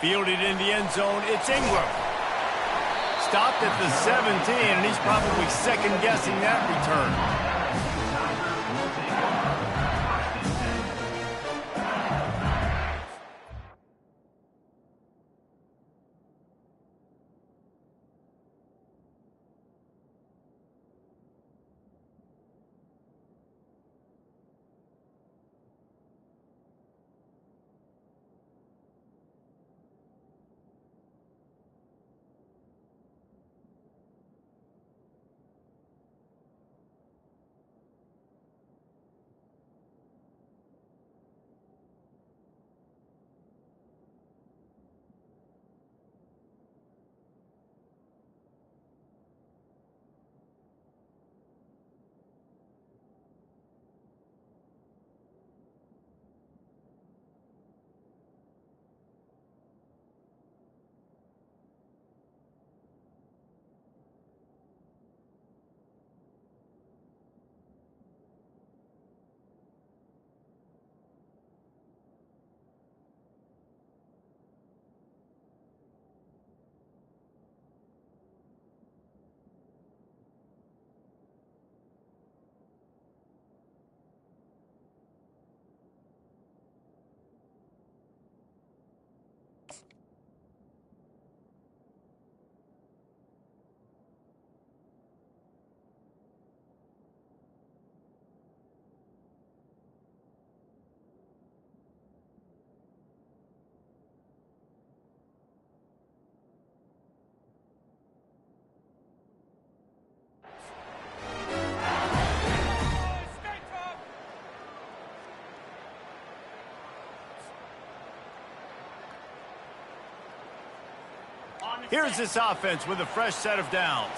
Fielded in the end zone, it's Ingram. Stopped at the 17, and he's probably second-guessing that return. Here's this offense with a fresh set of downs.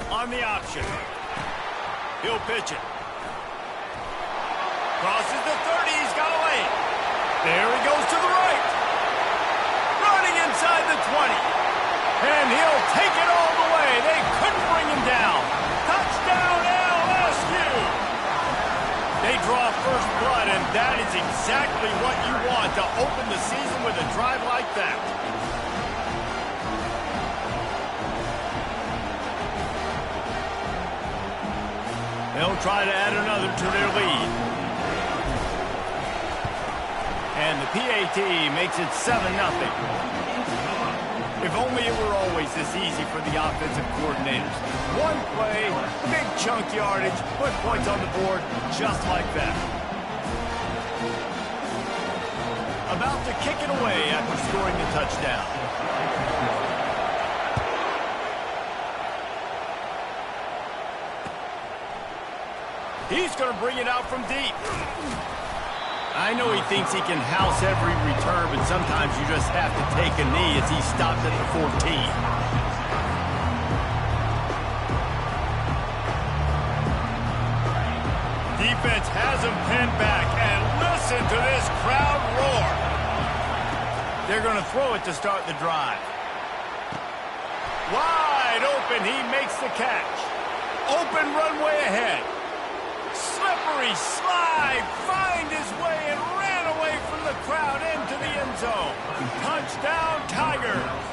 On the option. He'll pitch it. Crosses the 30. He's got away. There he goes to the right. Running inside the 20. And he'll take it all the way. They couldn't bring him down. Touchdown, LSU. They draw first blood, and that is exactly what you want to open the season with a drive like that. They'll try to add another to their lead. And the PAT makes it 7-0. If only it were always this easy for the offensive coordinators. One play, big chunk yardage, put points on the board just like that. About to kick it away after scoring the touchdown. He's going to bring it out from deep. I know he thinks he can house every return, but sometimes you just have to take a knee as he stopped at the 14. Defense has him pinned back, and listen to this crowd roar. They're going to throw it to start the drive. Wide open, he makes the catch. Open runway ahead. Slippery slide, find his way and ran away from the crowd into the end zone. Touchdown, Tigers.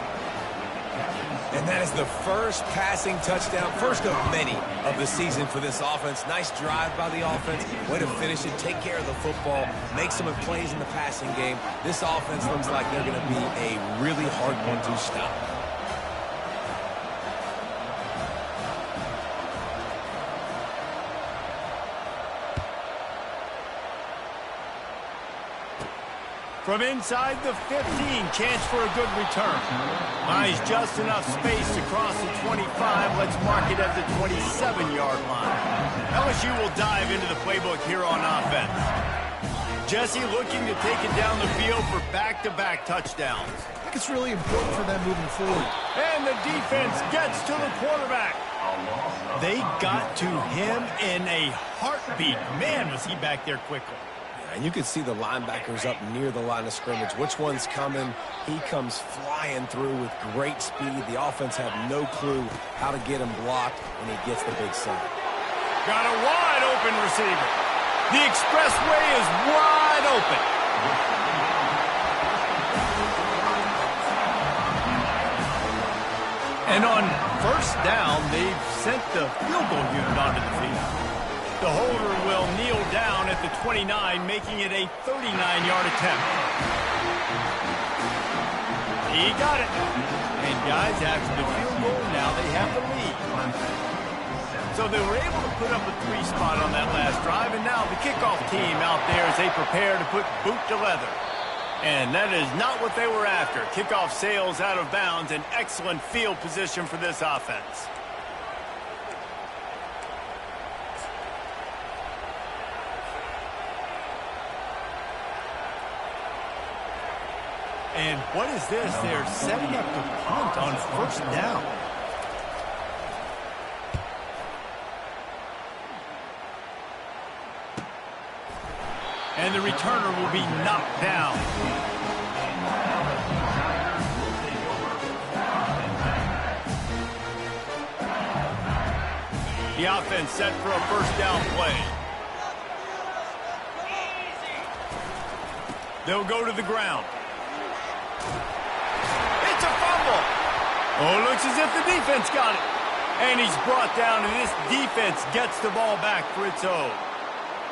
And that is the first passing touchdown, first of many of the season for this offense. Nice drive by the offense. Way to finish it, take care of the football, make some plays in the passing game. This offense looks like they're going to be a really hard one to stop. From inside the 15, chance for a good return. Buys just enough space to cross the 25. Let's mark it at the 27-yard line. LSU will dive into the playbook here on offense. Jesse looking to take it down the field for back-to-back touchdowns. I think it's really important for them moving forward. And the defense gets to the quarterback. They got to him in a heartbeat. Man, was he back there quickly. And you can see the linebackers up near the line of scrimmage. Which one's coming? He comes flying through with great speed. The offense had no clue how to get him blocked, and he gets the big sack. Got a wide open receiver. The expressway is wide open. And on first down, they've sent the field goal unit onto the field. The holder will kneel down at the 29, making it a 39-yard attempt. He got it. And guys, after the field goal, now they have the lead. So they were able to put up a 3 spot on that last drive, and now the kickoff team out there as they prepare to put boot to leather. And that is not what they were after. Kickoff sails out of bounds, an excellent field position for this offense. And what is this? They're setting up the punt on first down. And the returner will be knocked down. The offense set for a first down play. They'll go to the ground. It's a fumble. Oh, looks as if the defense got it. And he's brought down, and this defense gets the ball back for its own.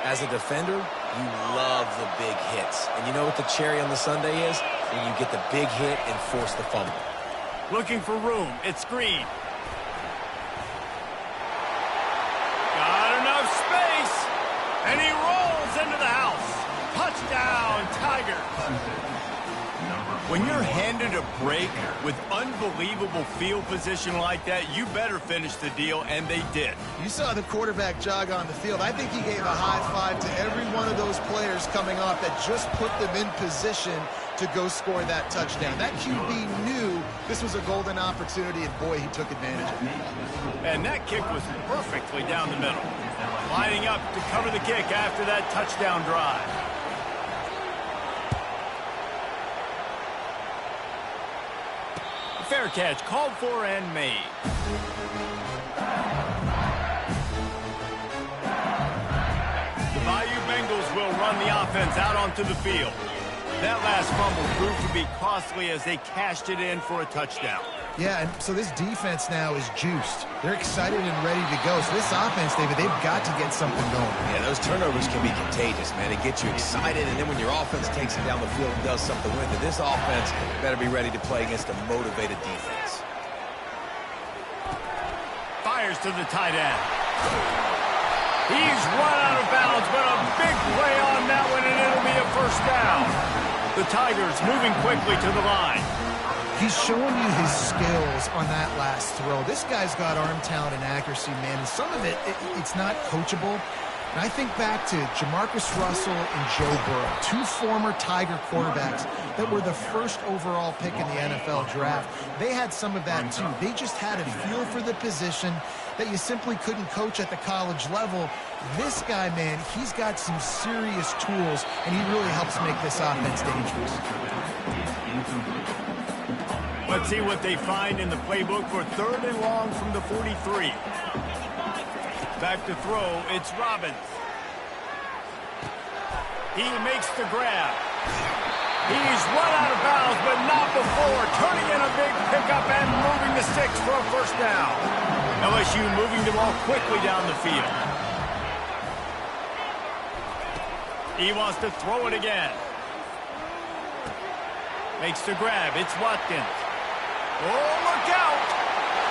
As a defender, you love the big hits. And you know what the cherry on the sundae is? When you get the big hit and force the fumble. Looking for room. It's screen. Got enough space. And he rolls into the house. Touchdown, Tigers. When you're handed a break with unbelievable field position like that, you better finish the deal, and they did. You saw the quarterback jog on the field. I think he gave a high five to every one of those players coming off that just put them in position to go score that touchdown. That QB knew this was a golden opportunity, and boy, he took advantage of it. And that kick was perfectly down the middle. Lining up to cover the kick after that touchdown drive. Fair catch, called for and made. The Bayou Bengals will run the offense out onto the field. That last fumble proved to be costly as they cashed it in for a touchdown. Yeah, and so this defense now is juiced. They're excited and ready to go. So this offense, David, they've got to get something going. Yeah, those turnovers can be contagious, man. It gets you excited, and then when your offense takes it down the field and does something with it, this offense better be ready to play against a motivated defense. Fires to the tight end. He's run out of bounds, but a big play on that one, and it'll be a first down. The Tigers moving quickly to the line. He's showing you his skills on that last throw. This guy's got arm talent and accuracy, man. And some of it's not coachable. And I think back to Jamarcus Russell and Joe Burrow, 2 former Tiger quarterbacks that were the first overall pick in the NFL draft. They had some of that, too. They just had a feel for the position that you simply couldn't coach at the college level. This guy, man, he's got some serious tools, and he really helps make this offense dangerous. Let's see what they find in the playbook for 3rd and long from the 43. Back to throw, it's Robbins. He makes the grab. He's run out of bounds, but not before. Turning in a big pickup and moving the sticks for a first down. LSU moving the ball quickly down the field. He wants to throw it again. Makes the grab, it's Watkins. Oh, look out!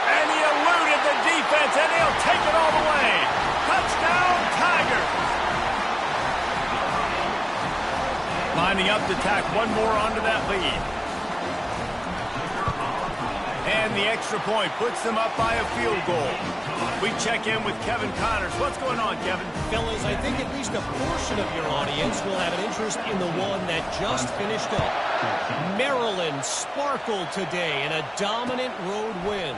And he eluded the defense, and he'll take it all the way. Touchdown, Tigers! Lining up to tack one more onto that lead. And the extra point puts them up by a field goal. We check in with Kevin Connors. What's going on, Kevin? Fellas, I think at least a portion of your audience will have an interest in the one that just finished up. Maryland sparkled today in a dominant road win.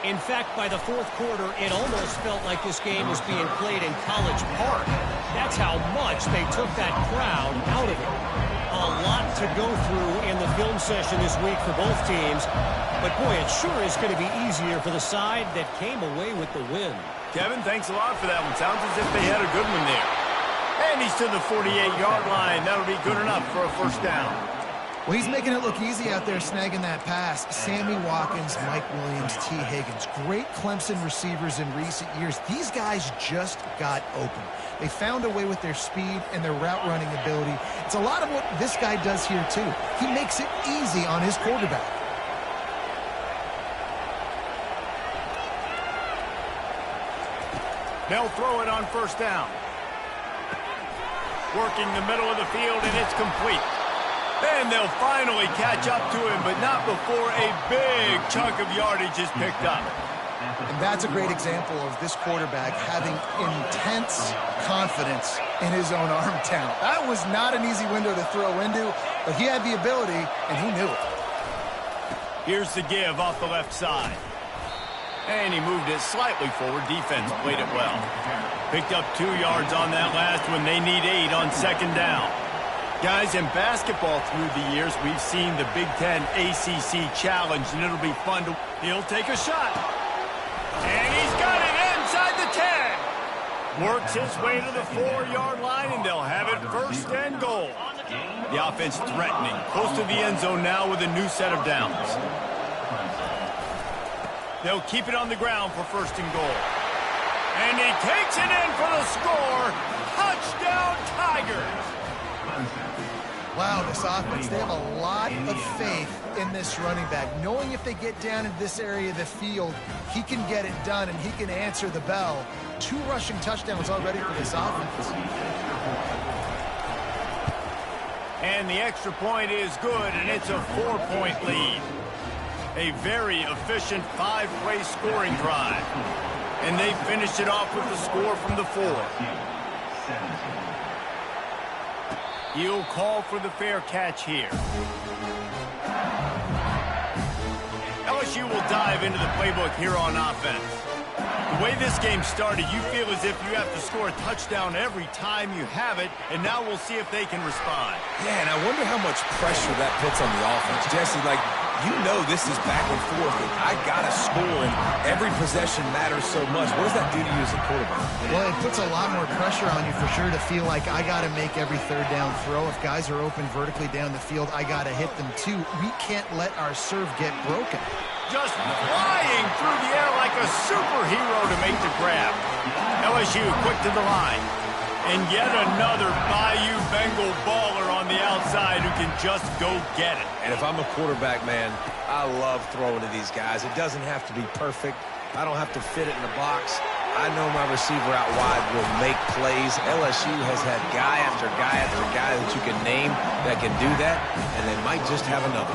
In fact, by the 4th quarter, it almost felt like this game was being played in College Park. That's how much they took that crowd out of it. A lot to go through in the film session this week for both teams. But, boy, it sure is going to be easier for the side that came away with the win. Kevin, thanks a lot for that one. Sounds as if they had a good one there. And he's to the 48-yard line. That'll be good enough for a first down. Well, he's making it look easy out there snagging that pass. Sammy Watkins, Mike Williams, T. Higgins. Great Clemson receivers in recent years. These guys just got open. They found a way with their speed and their route running ability. It's a lot of what this guy does here, too. He makes it easy on his quarterback. They'll throw it on first down. Working the middle of the field, and it's complete. And they'll finally catch up to him, but not before a big chunk of yardage is picked up. And that's a great example of this quarterback having intense confidence in his own arm talent. That was not an easy window to throw into, but he had the ability, and he knew it. Here's the give off the left side. And he moved it slightly forward. Defense played it well. Picked up 2 yards on that last one. They need 8 on second down. Guys, in basketball through the years, we've seen the Big Ten ACC Challenge, and it'll be fun to... He'll take a shot. And he's got it inside the 10. Works his way to the 4-yard line, and they'll have it first and goal. The offense threatening. Close to the end zone now with a new set of downs. They'll keep it on the ground for first and goal. And he takes it in for the score. Touchdown, Tigers. Wow, this offense, they have a lot of faith in this running back. Knowing if they get down in this area of the field, he can get it done and he can answer the bell. 2 rushing touchdowns already for this offense. And the extra point is good, and it's a 4-point lead. A very efficient 5-play scoring drive. And they finished it off with the score from the 4. He'll call for the fair catch here. LSU will dive into the playbook here on offense. The way this game started, you feel as if you have to score a touchdown every time you have it, and now we'll see if they can respond. Yeah, and I wonder how much pressure that puts on the offense. Jesse, like, you know this is back and forth, and I got to score, and every possession matters so much. What does that do to you as a quarterback? Well, it puts a lot more pressure on you for sure to feel like I got to make every third down throw. If guys are open vertically down the field, I got to hit them too. We can't let our serve get broken. Just flying through the air like a superhero to make the grab. LSU quick to the line. And yet another Bayou Bengal baller on the outside who can just go get it. And if I'm a quarterback, man, I love throwing to these guys. It doesn't have to be perfect. I don't have to fit it in the box. I know my receiver out wide will make plays. LSU has had guy after guy after guy that you can name that can do that, and they might just have another.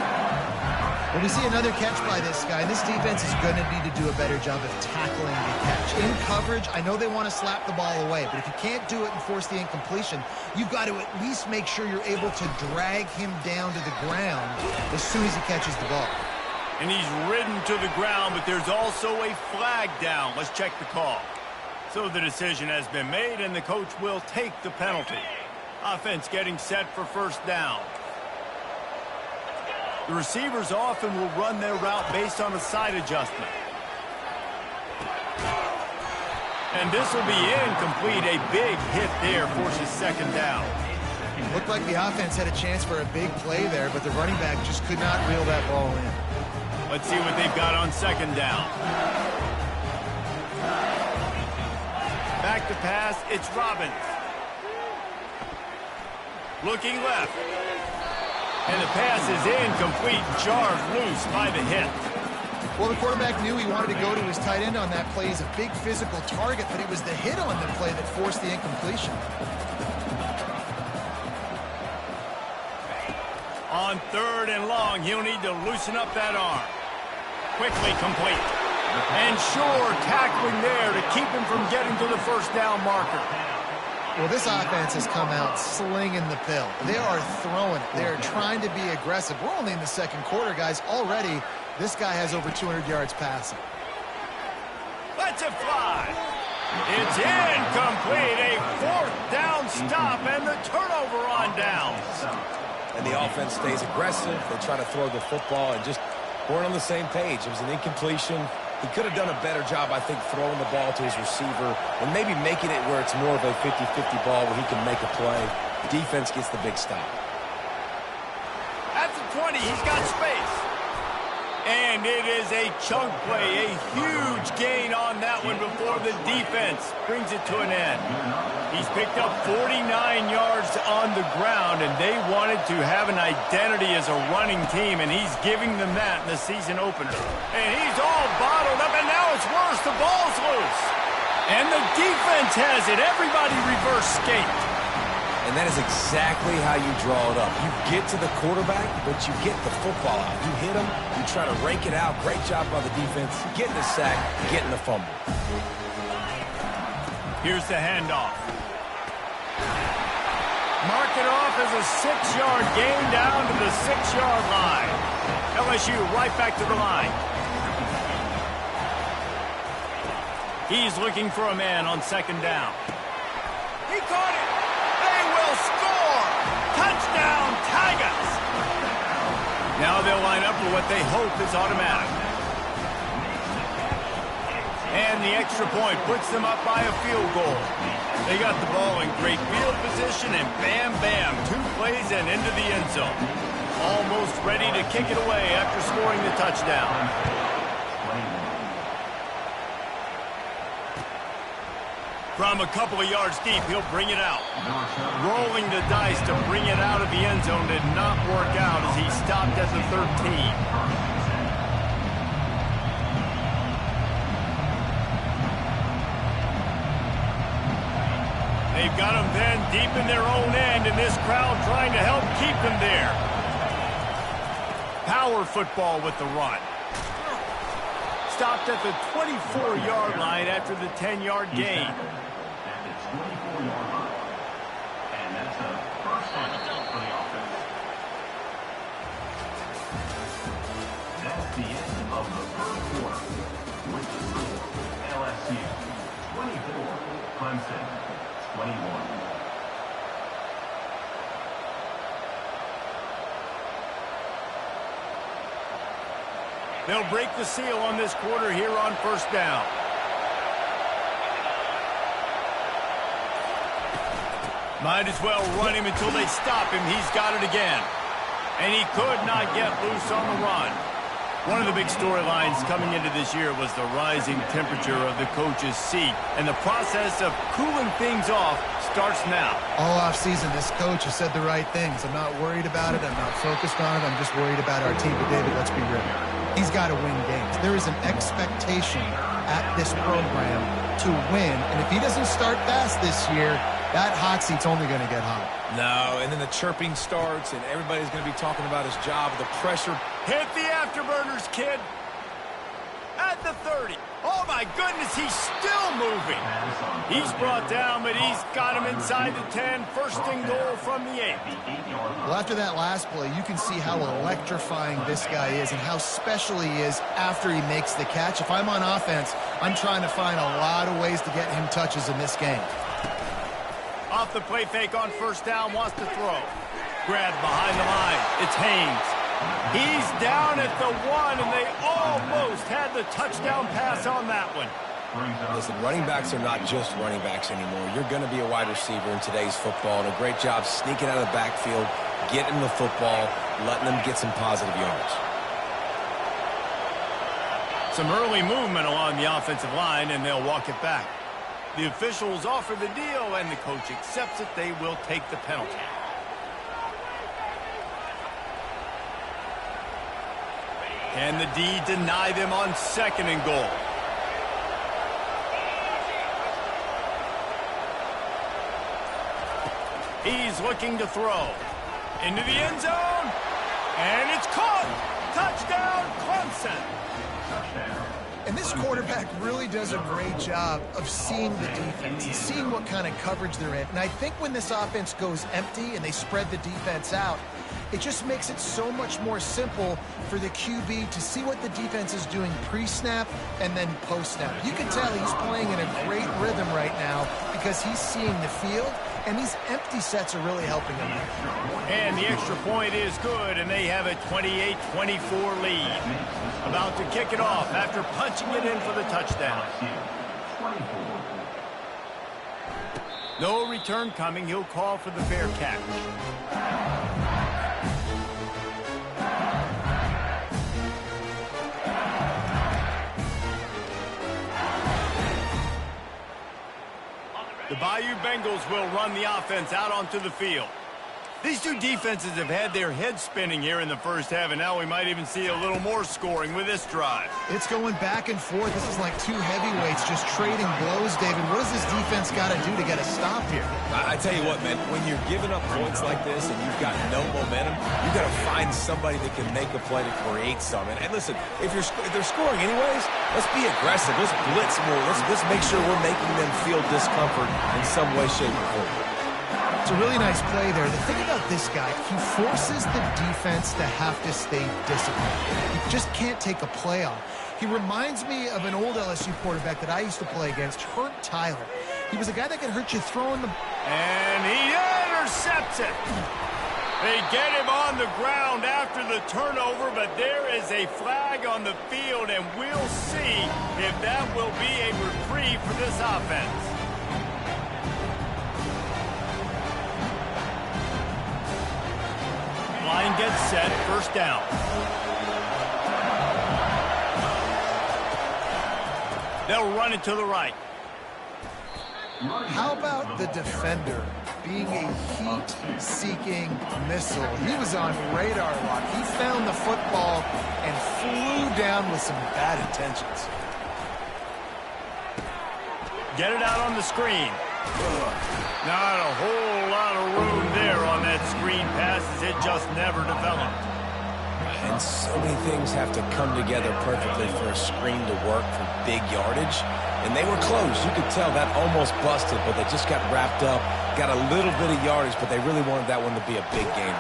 Well, we see another catch by this guy. This defense is going to need to do a better job of tackling the catch. In coverage, I know they want to slap the ball away, but if you can't do it and force the incompletion, you've got to at least make sure you're able to drag him down to the ground as soon as he catches the ball. And he's ridden to the ground, but there's also a flag down. Let's check the call. So the decision has been made, and the coach will take the penalty. Offense getting set for first down. The receivers often will run their route based on a side adjustment. And this will be incomplete. A big hit there forces second down. Looked like the offense had a chance for a big play there, but the running back just could not reel that ball in. Let's see what they've got on second down. Back to pass, it's Robbins. Looking left. And the pass is incomplete, jarred loose by the hit. Well, the quarterback knew he wanted to go to his tight end on that play. He's a big physical target, but it was the hit on the play that forced the incompletion. On third and long, he'll need to loosen up that arm. Quickly complete. And sure, tackling there to keep him from getting to the first down marker. Well, this offense has come out slinging the pill. They are throwing it. They are trying to be aggressive. We're only in the second quarter, guys. Already, this guy has over 200 yards passing. Let's it fly. It's incomplete. A fourth down stop and the turnover on downs. and the offense stays aggressive. They try to throw the football and just weren't on the same page. It was an incompletion. He could have done a better job, I think, throwing the ball to his receiver and maybe making it where it's more of a 50-50 ball where he can make a play. Defense gets the big stop. At the 20, he's got space. And it is a chunk play, a huge gain on that one before the defense brings it to an end. He's picked up 49 yards on the ground, and they wanted to have an identity as a running team, and he's giving them that in the season opener. And he's all bottled up, and now it's worse. The ball's loose. And the defense has it. Everybody reverse skate. And that is exactly how you draw it up. You get to the quarterback, but you get the football out. You hit him, you try to rake it out. Great job by the defense, getting the sack, getting the fumble. Here's the handoff. Mark it off as a 6-yard gain down to the 6-yard line. LSU right back to the line. He's looking for a man on second down. He caught it. Score! Touchdown, Tigers! Now they'll line up for what they hope is automatic. And the extra point puts them up by a field goal. They got the ball in great field position, and bam, bam, 2 plays and into the end zone. Almost ready to kick it away after scoring the touchdown. From a couple of yards deep, he'll bring it out. Rolling the dice to bring it out of the end zone did not work out as he stopped at the 13. They've got him then deep in their own end, and this crowd trying to help keep them there. Power football with the run. Stopped at the 24-yard line after the 10-yard gain. And that's a first down for the offense. That's the end of the first quarter. With the score, LSU 24, Clemson 21. They'll break the seal on this quarter here on first down. Might as well run him until they stop him. He's got it again. And he could not get loose on the run. One of the big storylines coming into this year was the rising temperature of the coach's seat. And the process of cooling things off starts now. All offseason, this coach has said the right things. I'm not worried about it. I'm not focused on it. I'm just worried about our team. But, David, let's be real. He's got to win games. There is an expectation at this program to win. And if he doesn't start fast this year, that hot seat's only going to get hot. No, and then the chirping starts, and everybody's going to be talking about his job. The pressure. Hit the afterburners, kid. At the 30. Oh, my goodness, he's still moving. He's brought down, but he's got him inside the 10. First and goal from the 8. Well, after that last play, you can see how electrifying this guy is and how special he is after he makes the catch. If I'm on offense, I'm trying to find a lot of ways to get him touches in this game. Off the play fake on first down, wants to throw. Grabbed behind the line. It's Haynes. He's down at the 1, and they almost had the touchdown pass on that one. Listen, running backs are not just running backs anymore. You're going to be a wide receiver in today's football, and a great job sneaking out of the backfield, getting the football, letting them get some positive yards. Some early movement along the offensive line, and they'll walk it back. The officials offer the deal, and the coach accepts it. They will take the penalty. Can the D deny them on second and goal? He's looking to throw. Into the end zone. And it's caught. Touchdown, Clemson. And this quarterback really does a great job of seeing the defense and seeing what kind of coverage they're in. And I think when this offense goes empty and they spread the defense out, it just makes it so much more simple for the QB to see what the defense is doing pre-snap and then post-snap. You can tell he's playing in a great rhythm right now because he's seeing the field And these empty sets are really helping them. And the extra point is good, and they have a 28-24 lead. About to kick it off after punching it in for the touchdown. No return coming. He'll call for the fair catch. The Bayou Bengals will run the offense out onto the field. These two defenses have had their heads spinning here in the first half, and now we might even see a little more scoring with this drive. It's going back and forth. This is like two heavyweights just trading blows, David. What does this defense got to do to get a stop here? I tell you what, man, when you're giving up points like this and you've got no momentum, you've got to find somebody that can make a play to create something. And listen, if they're scoring anyways, let's be aggressive. Let's blitz more. Let's make sure we're making them feel discomfort in some way, shape, or form. It's a really nice play there. The thing about this guy, he forces the defense to have to stay disciplined. He just can't take a play off. He reminds me of an old LSU quarterback that I used to play against, Hurt Tyler. He was a guy that could hurt you throwing the... And he intercepts it. They get him on the ground after the turnover, but there is a flag on the field, and we'll see if that will be a reprieve for this offense. Line gets set, first down. They'll run it to the right. How about the defender being a heat-seeking missile? He was on radar lock. He found the football and flew down with some bad intentions. Get it out on the screen. Not a whole lot of room there on that screen pass, as it just never developed. And so many things have to come together perfectly for a screen to work for big yardage. And they were close. You could tell that almost busted, but they just got wrapped up, got a little bit of yardage, but they really wanted that one to be a big game.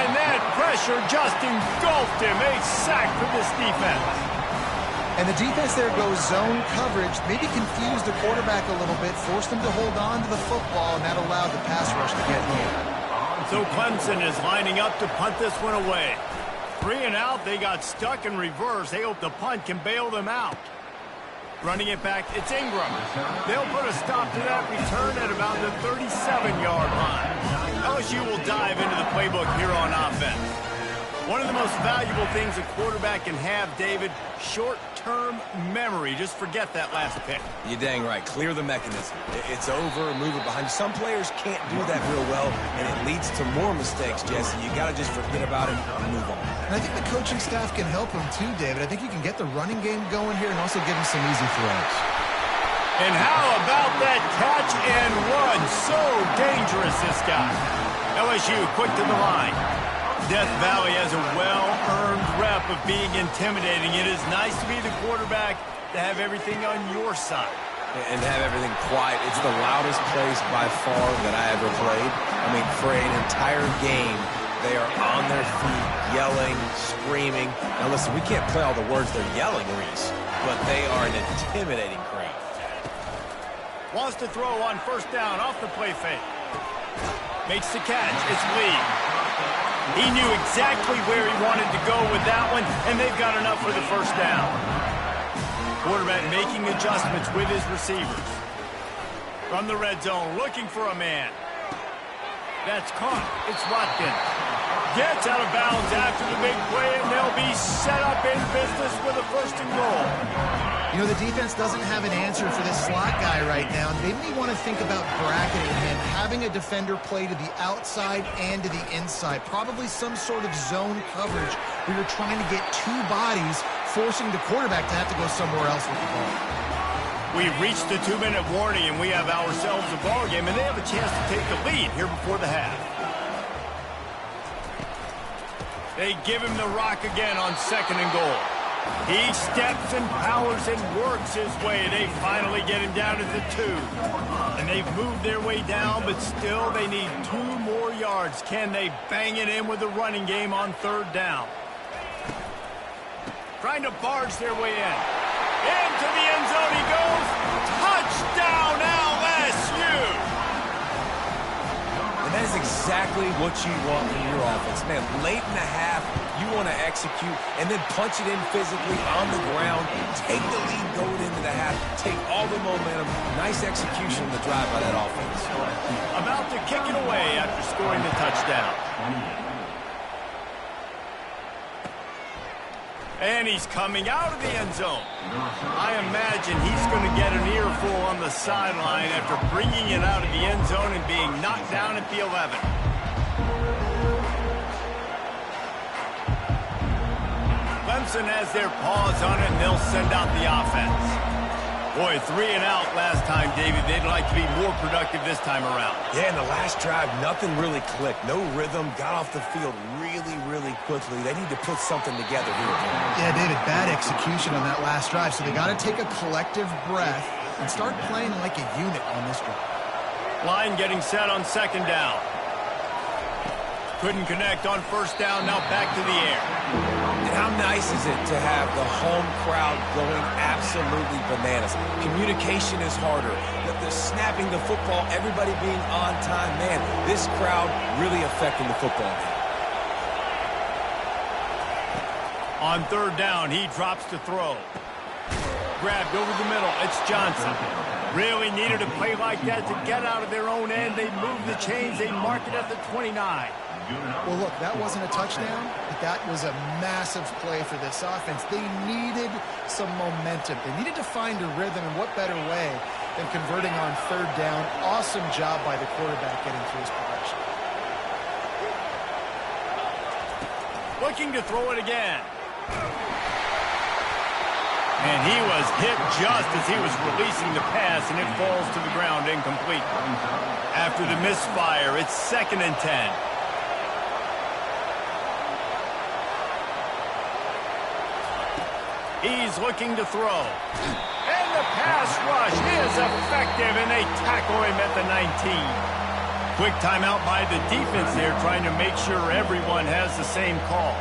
And that pressure just engulfed him. A sack for this defense. And the defense there goes zone coverage, maybe confused the quarterback a little bit, forced him to hold on to the football, and that allowed the pass rush to get in. So Clemson is lining up to punt this one away. 3 and out, they got stuck in reverse. They hope the punt can bail them out. Running it back, it's Ingram. They'll put a stop to that return at about the 37-yard line. LSU will dive into the playbook here on offense. One of the most valuable things a quarterback can have, David, short-term memory. Just forget that last pick. You're dang right. Clear the mechanism. It's over, move it behind you. Some players can't do that real well, and it leads to more mistakes, Jesse. You got to just forget about it and move on. And I think the coaching staff can help him too, David. I think you can get the running game going here and also give him some easy throws. And how about that catch and run? So dangerous, this guy. LSU quick to the line. Death Valley has a well-earned rep of being intimidating. It is nice to be the quarterback, to have everything on your side. And have everything quiet. It's the loudest place by far that I ever played. I mean, for an entire game, they are on their feet, yelling, screaming. Now listen, we can't play all the words they're yelling, Reese, but they are an intimidating crowd. Wants to throw on first down off the play fake. Makes the catch. It's Lee. He knew exactly where he wanted to go with that one, and they've got enough for the first down. Quarterback making adjustments with his receivers. From the red zone, looking for a man. That's caught. It's Watkins. Gets out of bounds after the big play, and they'll be set up in business with a first and goal. You know, the defense doesn't have an answer for this slot guy right now. They may want to think about bracketing him, having a defender play to the outside and to the inside. Probably some sort of zone coverage where you're trying to get two bodies, forcing the quarterback to have to go somewhere else with the ball. We've reached the 2-minute warning, and we have ourselves a ball game, and they have a chance to take the lead here before the half. They give him the rock again on second and goal. He steps and powers and works his way. They finally get him down at the 2. And they've moved their way down, but still they need 2 more yards. Can they bang it in with the running game on third down? Trying to barge their way in. Into the end zone he goes. Touchdown, LSU! is exactly what you want from your offense. Man, late in the half, you want to execute and then punch it in physically on the ground. Take the lead going into the half. Take all the momentum. Nice execution in the drive by that offense. About to kick it away after scoring the touchdown. And he's coming out of the end zone. I imagine he's going to get an earful on the sideline after bringing it out of the end zone and being knocked down at the 11. Clemson has their paws on it, and they'll send out the offense. Boy, 3 and out last time, David. They'd like to be more productive this time around. Yeah, in the last drive, nothing really clicked. No rhythm. Got off the field really quickly. They need to put something together here. Yeah, David, bad execution on that last drive. So they got to take a collective breath and start playing like a unit on this drive. Line getting set on second down. Couldn't connect on first down. Now back to the air. And how nice is it to have the home crowd going absolutely bananas? Communication is harder. The snapping the football, everybody being on time. Man, this crowd really affecting the football game. On third down, he drops to throw. Grabbed over the middle. It's Johnson. Really needed a play like that to get out of their own end. They move the chains. They mark it at the 29. Well, look, that wasn't a touchdown, but that was a massive play for this offense. They needed some momentum. They needed to find a rhythm, and what better way than converting on third down. Awesome job by the quarterback getting through his progression. Looking to throw it again. And he was hit just as he was releasing the pass, and it falls to the ground incomplete. After the misfire, it's 2nd and 10. He's looking to throw. And the pass rush is effective, and they tackle him at the 19. Quick timeout by the defense there, trying to make sure everyone has the same call.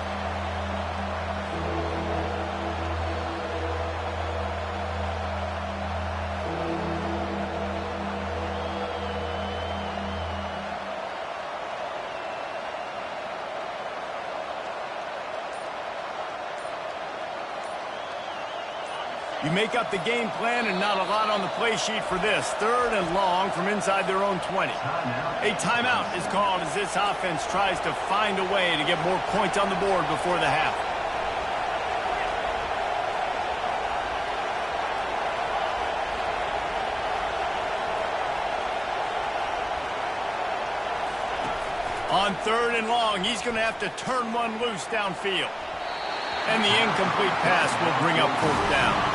You make up the game plan and not a lot on the play sheet for this. 3rd and long from inside their own 20. A timeout is called as this offense tries to find a way to get more points on the board before the half. On 3rd and long, he's going to have to turn one loose downfield. And the incomplete pass will bring up 4th down.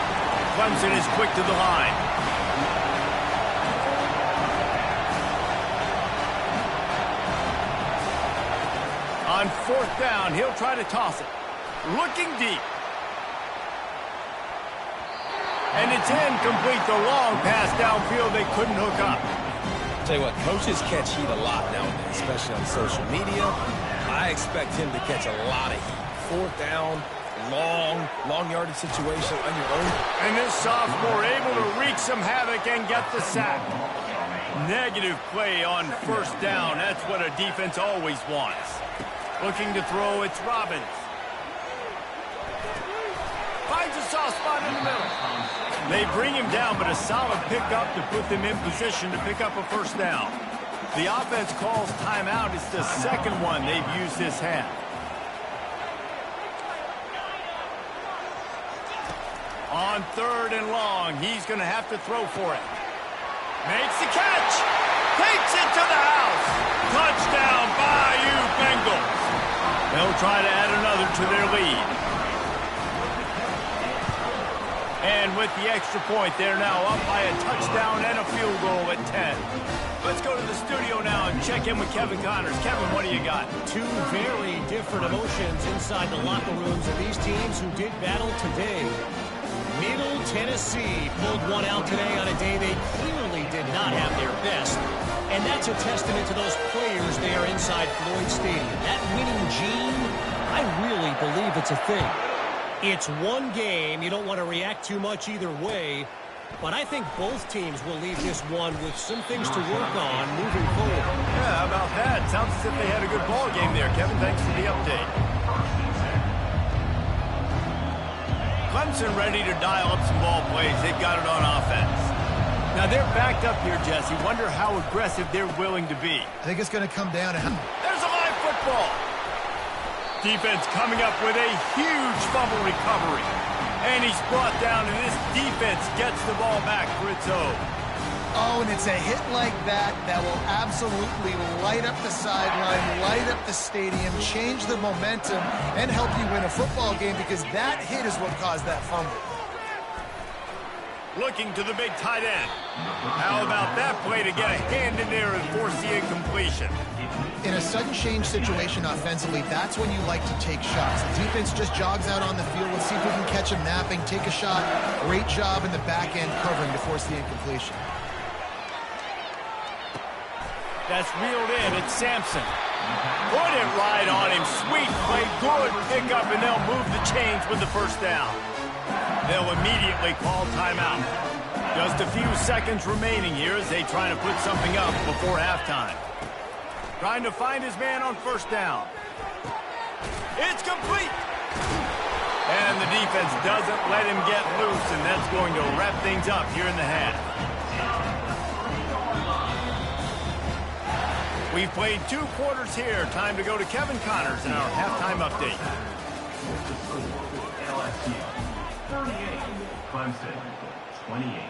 Clemson is quick to the line. On 4th down, he'll try to toss it. Looking deep. And it's incomplete. The long pass downfield, they couldn't hook up. Tell you what, coaches catch heat a lot nowadays, especially on social media. I expect him to catch a lot of heat. 4th down. Long yardage situation on your own. And this sophomore able to wreak some havoc and get the sack. Negative play on first down. That's what a defense always wants. Looking to throw, it's Robbins. Finds a soft spot in the middle. They bring him down, but a solid pickup to put them in position to pick up a first down. The offense calls timeout. It's the 2nd one they've used this half. On 3rd and long, he's going to have to throw for it. Makes the catch. Takes it to the house. Touchdown, Bayou Bengals. They'll try to add another to their lead. And with the extra point, they're now up by a touchdown and a field goal at 10. Let's go to the studio now and check in with Kevin Connors. Kevin, what do you got? Two very different emotions inside the locker rooms of these teams who did battle today. Middle Tennessee pulled one out today on a day they clearly did not have their best. And that's a testament to those players there inside Floyd Stadium. That winning gene, I really believe it's a thing. It's one game. You don't want to react too much either way. But I think both teams will leave this one with some things to work on moving forward. Yeah, how about that? Sounds as if they had a good ball game there, Kevin. Thanks for the update. Clemson ready to dial up some ball plays. They've got it on offense. Now they're backed up here, Jesse. Wonder how aggressive they're willing to be. I think it's going to come down to him. There's a live football. Defense coming up with a huge fumble recovery. And he's brought down, and this defense gets the ball back for its own. Oh, and it's a hit like that that will absolutely light up the sideline, light up the stadium, change the momentum, and help you win a football game because that hit is what caused that fumble. Looking to the big tight end. How about that play to get a hand in there and force the incompletion? In a sudden change situation offensively, that's when you like to take shots. The defense just jogs out on the field. Let's see if we can catch him napping, take a shot. Great job in the back end covering to force the incompletion. That's reeled in. It's Sampson. Put it right on him. Sweet play. Good pickup, and they'll move the chains with the first down. They'll immediately call timeout. Just a few seconds remaining here as they try to put something up before halftime. Trying to find his man on first down. It's complete. And the defense doesn't let him get loose, and that's going to wrap things up here in the half. We've played 2 quarters here. Time to go to Kevin Connors in our halftime update. LSU 38, Clemson 28.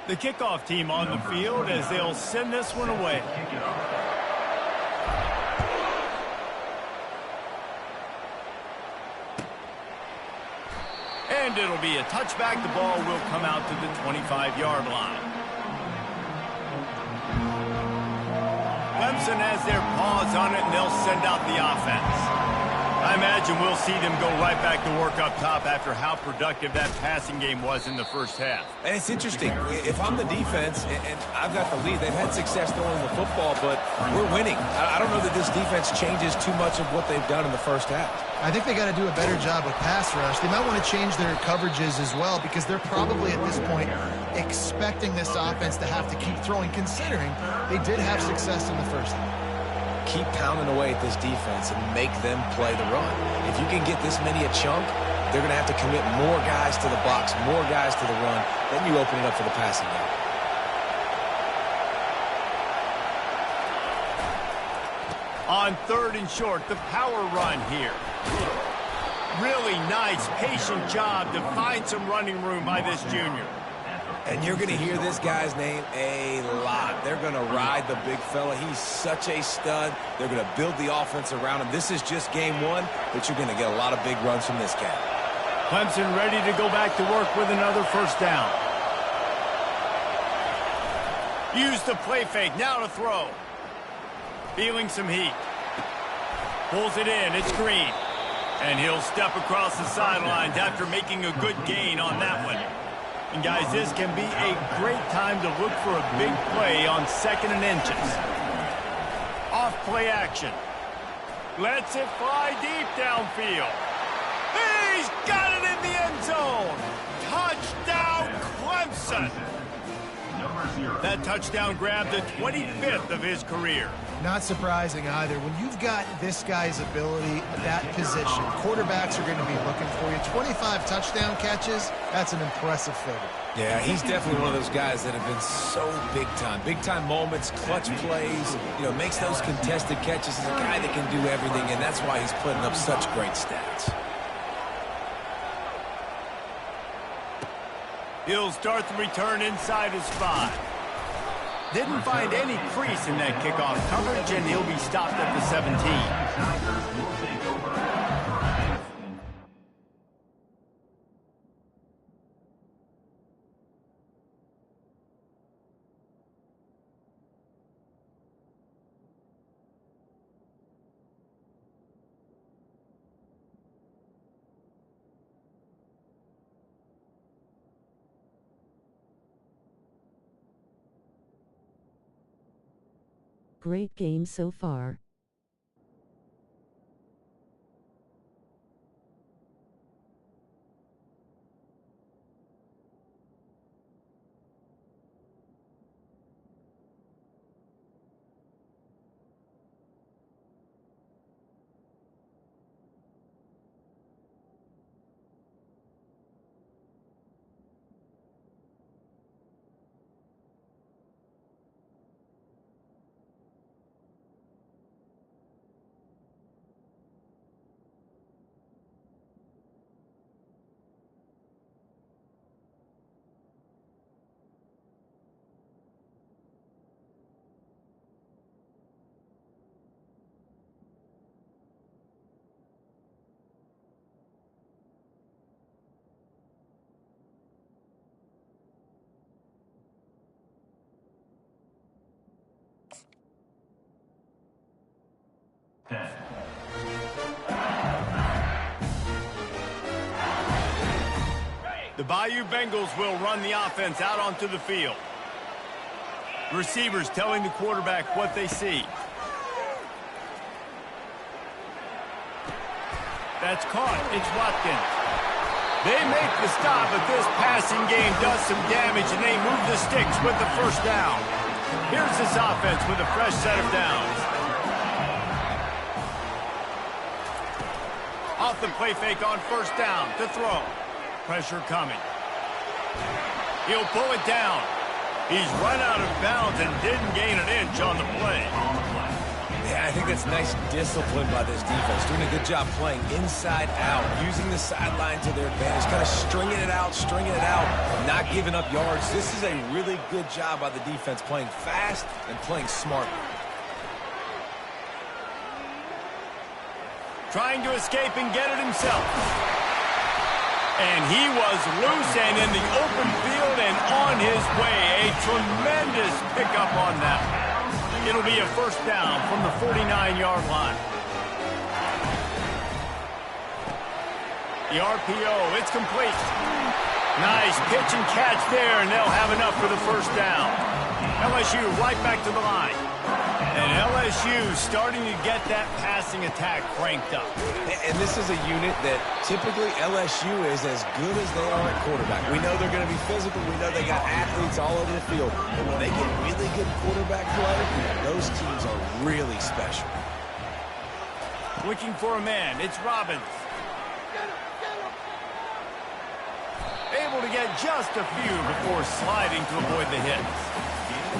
The kickoff team on the field as they'll send this one away. And it'll be a touchback. The ball will come out to the 25-yard line. Clemson has their paws on it, and they'll send out the offense. I imagine we'll see them go right back to work up top after how productive that passing game was in the first half. And it's interesting. If I'm the defense and I've got the lead, they've had success throwing the football, but we're winning. I don't know that this defense changes too much of what they've done in the first half. I think they got to do a better job with pass rush. They might want to change their coverages as well because they're probably at this point expecting this offense to have to keep throwing, considering they did have success in the first half. Keep pounding away at this defense and make them play the run. If you can get this many a chunk, they're going to have to commit more guys to the box, more guys to the run. Then you open it up for the passing game. On 3rd and short, the power run here. Really nice, patient job to find some running room by this junior. And you're going to hear this guy's name a lot. They're going to ride the big fella. He's such a stud. They're going to build the offense around him. This is just game 1, but you're going to get a lot of big runs from this cat. Clemson ready to go back to work with another first down. Use the play fake. Now to throw. Feeling some heat. Pulls it in. It's Green. And he'll step across the sidelines after making a good gain on that one. And, guys, this can be a great time to look for a big play on 2nd and inches. Off play action. Lets it fly deep downfield. He's got it in the end zone. Touchdown, Clemson. That touchdown grabbed the 25th of his career. Not surprising either. When you've got this guy's ability at that position, quarterbacks are going to be looking for you. 25 touchdown catches, that's an impressive figure. Yeah, he's definitely one of those guys that have been so big time. Big time moments, clutch plays, makes those contested catches. He's a guy that can do everything, and that's why he's putting up such great stats. He'll start the return inside his 5. Didn't find any crease in that kickoff coverage, and he'll be stopped at the 17. Great game so far. The Bayou Bengals will run the offense out onto the field. Receivers telling the quarterback what they see. That's caught. It's Watkins. They make the stop, but this passing game does some damage, and they move the sticks with the first down. Here's this offense with a fresh set of downs. Off the play fake on first down to throw. Pressure coming. He'll pull it down. He's run out of bounds and didn't gain an inch on the play. Yeah, I think that's nice discipline by this defense. Doing a good job playing inside out, using the sideline to their advantage, kind of stringing it out, not giving up yards. This is a really good job by the defense, playing fast and playing smart. Trying to escape and get it himself. And he was loose and in the open field and on his way. A tremendous pickup on that. It'll be a first down from the 49-yard line. The RPO, it's complete. Nice pitch and catch there, and they'll have enough for the first down. LSU right back to the line. And LSU starting to get that passing attack cranked up. And this is a unit that typically LSU is as good as they are at quarterback. We know they're going to be physical. We know they got athletes all over the field. But when they get really good quarterback play, those teams are really special. Looking for a man. It's Robbins. Able to get just a few before sliding to avoid the hits.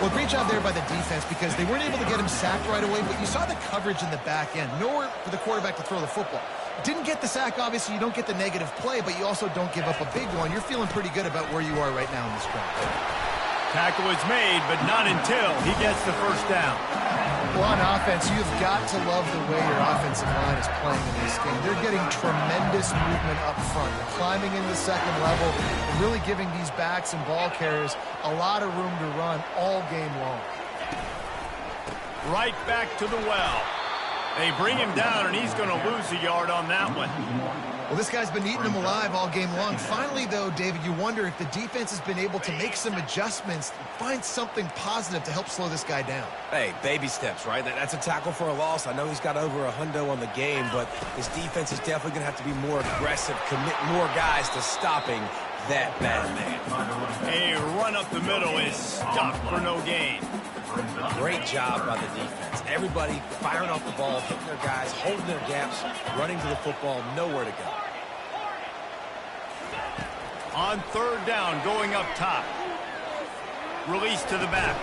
Well, great job there by the defense because they weren't able to get him sacked right away, but you saw the coverage in the back end. Nowhere for the quarterback to throw the football. Didn't get the sack, obviously. You don't get the negative play, but you also don't give up a big one. You're feeling pretty good about where you are right now in this drive. Tackle is made, but not until he gets the first down. Well, on offense, you've got to love the way your offensive line is playing in this game. They're getting tremendous movement up front. They're climbing into second level and really giving these backs and ball carriers a lot of room to run all game long. Right back to the well. They bring him down, and he's going to lose a yard on that one. Well, this guy's been eating them alive all game long. Finally, though, David, you wonder if the defense has been able to make some adjustments, find something positive to help slow this guy down. Hey, baby steps, right? That's a tackle for a loss. I know he's got over $100 on the game, but his defense is definitely going to have to be more aggressive, commit more guys to stopping that bad man. A run up the middle is stopped for no gain. Great job by the defense. Everybody firing off the ball, hitting their guys, holding their gaps, running to the football, nowhere to go. On third down, going up top. Release to the back.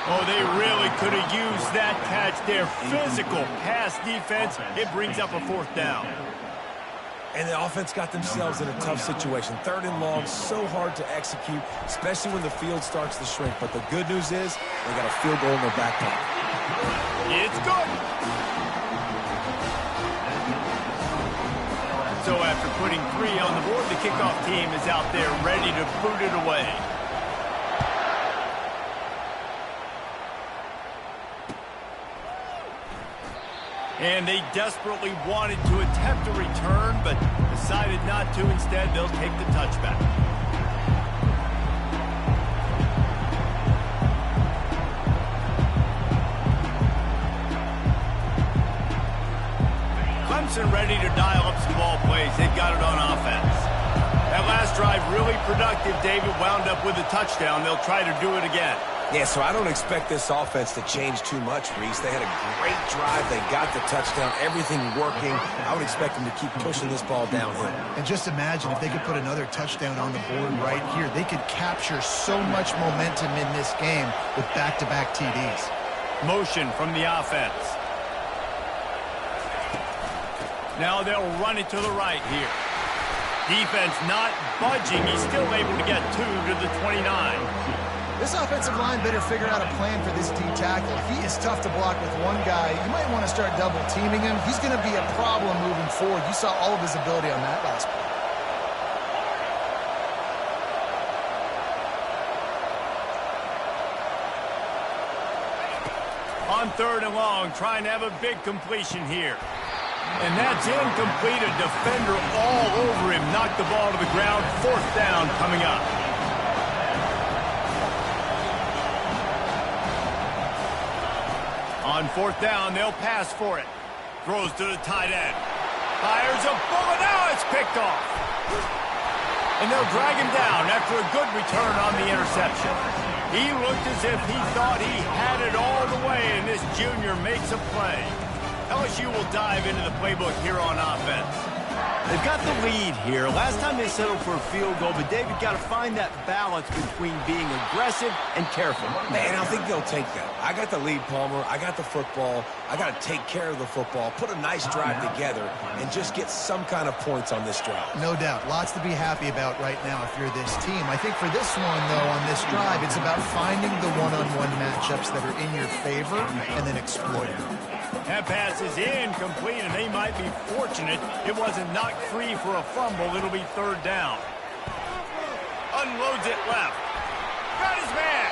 Oh, they really could have used that catch there. Physical pass defense. It brings up a fourth down. And the offense got themselves in a tough situation. Third and long, so hard to execute, especially when the field starts to shrink. But the good news is they got a field goal in their back pocket. It's good. So after putting 3 on the board, the kickoff team is out there ready to boot it away. And they desperately wanted to attempt a return, but decided not to. Instead, they'll take the touchback. Clemson ready to dial up some ball plays. They've got it on offense. That last drive really productive. David wound up with a touchdown. They'll try to do it again. Yeah, so I don't expect this offense to change too much, Reese. They had a great drive. They got the touchdown. Everything working. I would expect them to keep pushing this ball downhill. And just imagine if they could put another touchdown on the board right here. They could capture so much momentum in this game with back-to-back TDs. Motion from the offense. Now they'll run it to the right here. Defense not budging. He's still able to get 2 to the 29. This offensive line better figure out a plan for this D tackle. He is tough to block with one guy. You might want to start double teaming him. He's going to be a problem moving forward. You saw all of his ability on that last play. On 3rd and long, trying to have a big completion here. And that's incomplete. A defender all over him. Knocked the ball to the ground. 4th down coming up. On 4th down, they'll pass for it. Throws to the tight end. Fires a bullet. Now it's picked off. And they'll drag him down after a good return on the interception. He looked as if he thought he had it all the way, and this junior makes a play. LSU will dive into the playbook here on offense. They've got the lead here. Last time they settled for a field goal, but David got to find that balance between being aggressive and careful. Man, I think they'll take that. I got the lead, Palmer. I got the football. I got to take care of the football, put a nice drive together, and just get some kind of points on this drive. No doubt. Lots to be happy about right now if you're this team. I think for this one, though, on this drive, it's about finding the one-on-one matchups that are in your favor and then exploiting them. That pass is incomplete, and they might be fortunate it wasn't knocked free for a fumble. It'll be 3rd down. Unloads it left. Got his man.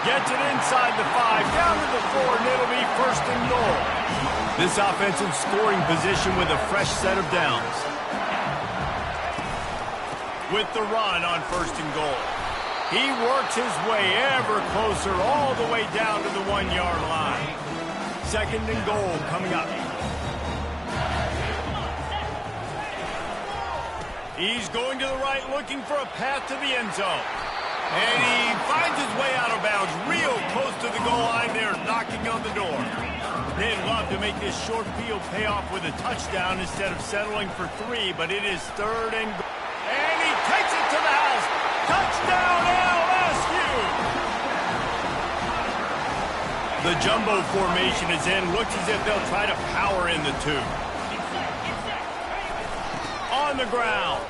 Gets it inside the 5, down to the 4, and it'll be 1st and goal. This offensive scoring position with a fresh set of downs. With the run on 1st and goal. He works his way ever closer all the way down to the 1-yard line. 2nd and goal coming up. He's going to the right, looking for a path to the end zone. And he finds his way out of bounds, real close to the goal line there, knocking on the door. They'd love to make this short field pay off with a touchdown instead of settling for 3, but it is 3rd and goal. And he takes it to the house. Touchdown, LSU! The jumbo formation is in. Looks as if they'll try to power in the 2. On the ground.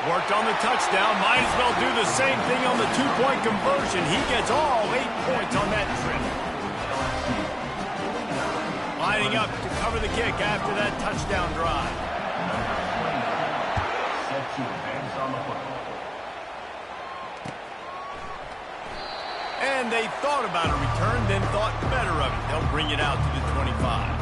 Worked on the touchdown. Might as well do the same thing on the 2-point conversion. He gets all 8 points on that trip. Lining up to cover the kick after that touchdown drive. Set to advance on the football. And they thought about a return, then thought better of it. They'll bring it out to the 25.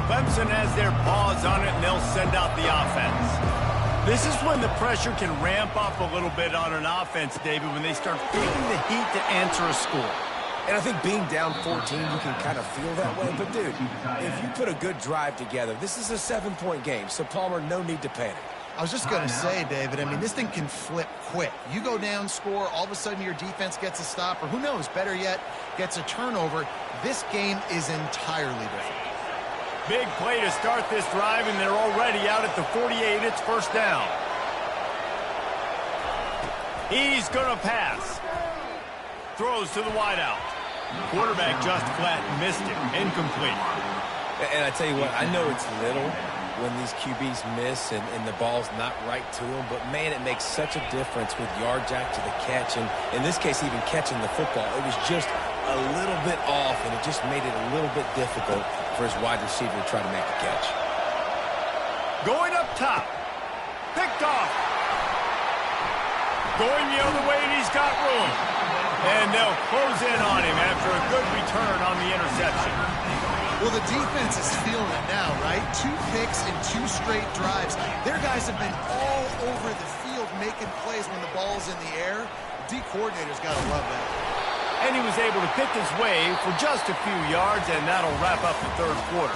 Clemson has their paws on it, and they'll send out the offense. This is when the pressure can ramp up a little bit on an offense, David, when they start feeling the heat to answer a score. And I think being down 14, you can kind of feel that way. But, dude, if you put a good drive together, this is a 7-point game. So, Palmer, no need to panic. I was just going to say, David, I mean, this thing can flip quick. You go down, score, all of a sudden your defense gets a stop, or who knows, better yet, gets a turnover. This game is entirely different. Big play to start this drive, and they're already out at the 48. It's 1st down. He's going to pass. Throws to the wideout. Quarterback just flat missed it. Incomplete. And I tell you what, I know it's little when these QBs miss and the ball's not right to them, but, man, it makes such a difference with yards after the catch. And in this case, even catching the football, it was just a little bit off, and it just made it a little bit difficult for his wide receiver to try to make the catch. Going up top. Picked off. Going the other way, and he's got room. And they'll close in on him after a good return on the interception. Well, the defense is feeling it now, right? 2 picks and 2 straight drives. Their guys have been all over the field making plays when the ball's in the air. D coordinator's got to love that. And he was able to pick his way for just a few yards, and that'll wrap up the third quarter.